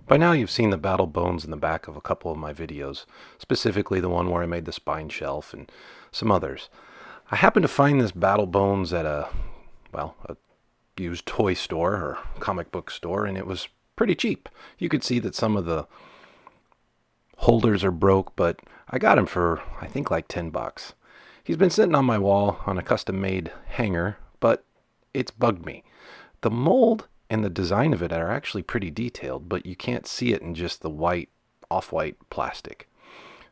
By now you've seen the battle bones in the back of a couple of my videos, specifically the one where I made the spine shelf and some others. I happened to find this battle bones at a used toy store or comic book store, and it was pretty cheap. You could see that some of the holders are broke, but I got him for I think like 10 bucks. He's been sitting on my wall on a custom made hanger, but it's bugged me. The mold and the design of it are actually pretty detailed, but you can't see it in just the white, off-white plastic.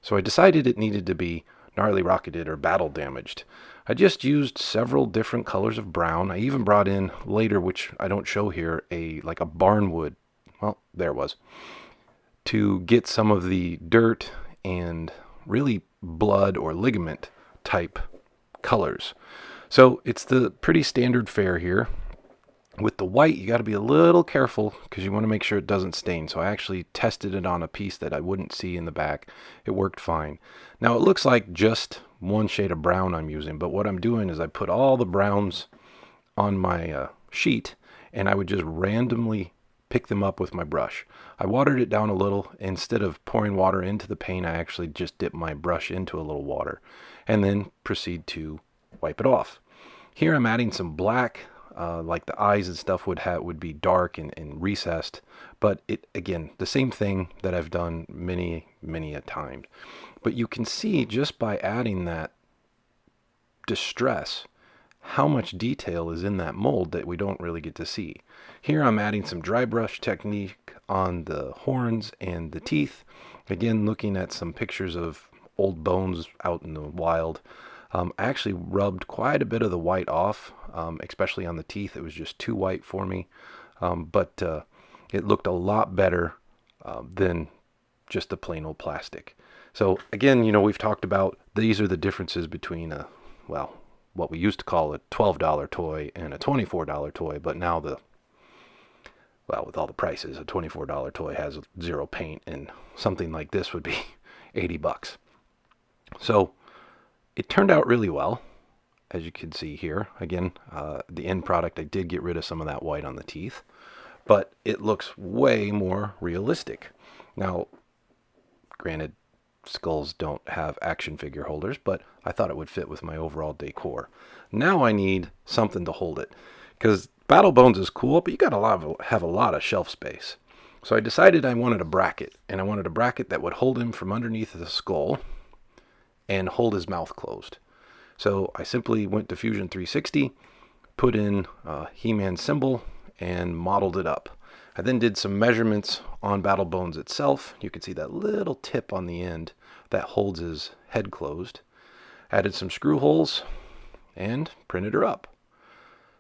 So I decided it needed to be gnarly rocketed or battle damaged. I just used several different colors of brown. I even brought in later, which I don't show here, like a barnwood. Well, there it was. To get some of the dirt and really blood or ligament type colors. So it's the pretty standard fare here. With the white, you got to be a little careful because you want to make sure it doesn't stain. So I actually tested it on a piece that I wouldn't see in the back. It worked fine. Now it looks like just one shade of brown I'm using, but what I'm doing is I put all the browns on my sheet and I would just randomly pick them up with my brush. I watered it down a little. Instead of pouring water into the paint, I actually just dip my brush into a little water and then proceed to wipe it off. Here I'm adding some black. Like the eyes and stuff would be dark and recessed, but it again the same thing that I've done many a time. But you can see just by adding that distress how much detail is in that mold that we don't really get to see. Here I'm adding some dry brush technique on the horns and the teeth. Again, looking at some pictures of old bones out in the wild. I actually rubbed quite a bit of the white off, especially on the teeth. It was just too white for me, but it looked a lot better than just the plain old plastic. So again, we've talked about these are the differences between what we used to call a $12 toy and a $24 toy, but now with all the prices, a $24 toy has zero paint, and something like this would be 80 bucks. So it turned out really well, as you can see here. Again, the end product, I did get rid of some of that white on the teeth, but it looks way more realistic. Now, granted, skulls don't have action figure holders, but I thought it would fit with my overall decor. Now I need something to hold it, because Battle Bones is cool, but you gotta have a lot of shelf space. So I decided I wanted a bracket, and I wanted a bracket that would hold him from underneath the skull and hold his mouth closed. So I simply went to Fusion 360, put in He-Man symbol, and modeled it up. I then did some measurements on Battle Bones itself. You can see that little tip on the end that holds his head closed. Added some screw holes and printed her up.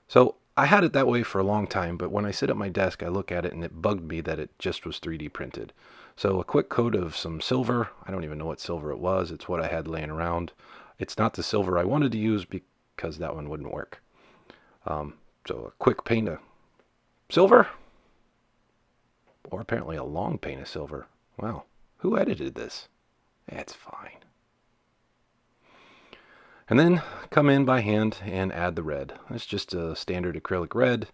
So I had it that way for a long time, but when I sit at my desk, I look at it and it bugged me that it just was 3D printed. So a quick coat of some silver. I don't even know what silver it was. It's what I had laying around. It's not the silver I wanted to use because that one wouldn't work. So a quick paint of silver, or apparently a long paint of silver. Wow, who edited this? That's fine. And then come in by hand and add the red. It's just a standard acrylic red.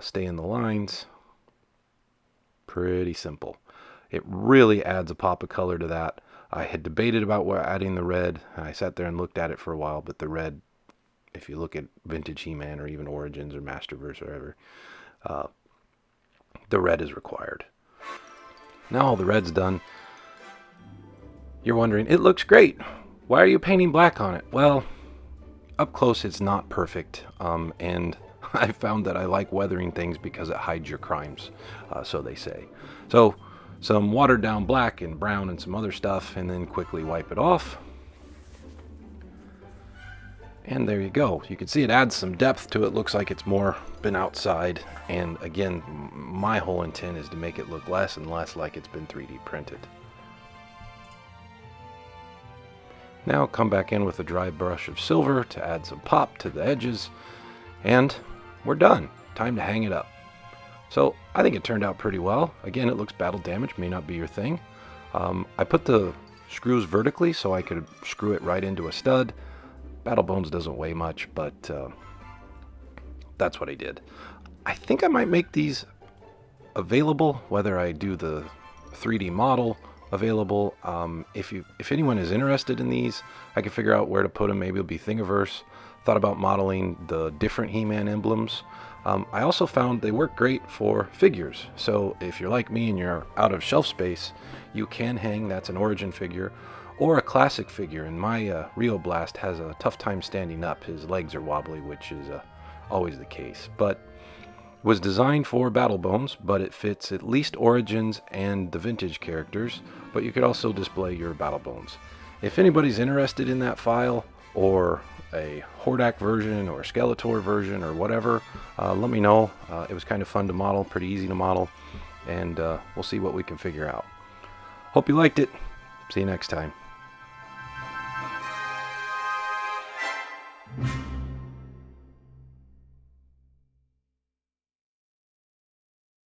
Stay in the lines. Pretty simple. It really adds a pop of color to that. I had debated about adding the red. I sat there and looked at it for a while, but the red, if you look at Vintage He-Man or even Origins or Masterverse or whatever, the red is required. Now all the red's done. You're wondering, it looks great. Why are you painting black on it? Well, up close it's not perfect, and I found that I like weathering things because it hides your crimes, so they say. So some watered down black and brown and some other stuff, and then quickly wipe it off. And there you go. You can see it adds some depth to it. Looks like it's more been outside. And again, my whole intent is to make it look less and less like it's been 3D printed. Now come back in with a dry brush of silver to add some pop to the edges. And we're done. Time to hang it up. So I think it turned out pretty well. Again, it looks battle damaged, may not be your thing. I put the screws vertically so I could screw it right into a stud. Battle Bones doesn't weigh much, but that's what I did. I think I might make these available, whether I do the 3D model available. If anyone is interested in these, I can figure out where to put them. Maybe it'll be Thingiverse. Thought about modeling the different He-Man emblems. I also found they work great for figures. So if you're like me and you're out of shelf space, you can hang. That's an origin figure or a classic figure. And my Rio Blast has a tough time standing up. His legs are wobbly, which is always the case. But was designed for Battle Bones, but it fits at least Origins and the vintage characters, but you could also display your Battle Bones. If anybody's interested in that file, or a Hordak version, or a Skeletor version, or whatever, let me know. It was kind of fun to model, pretty easy to model, and we'll see what we can figure out. Hope you liked it. See you next time.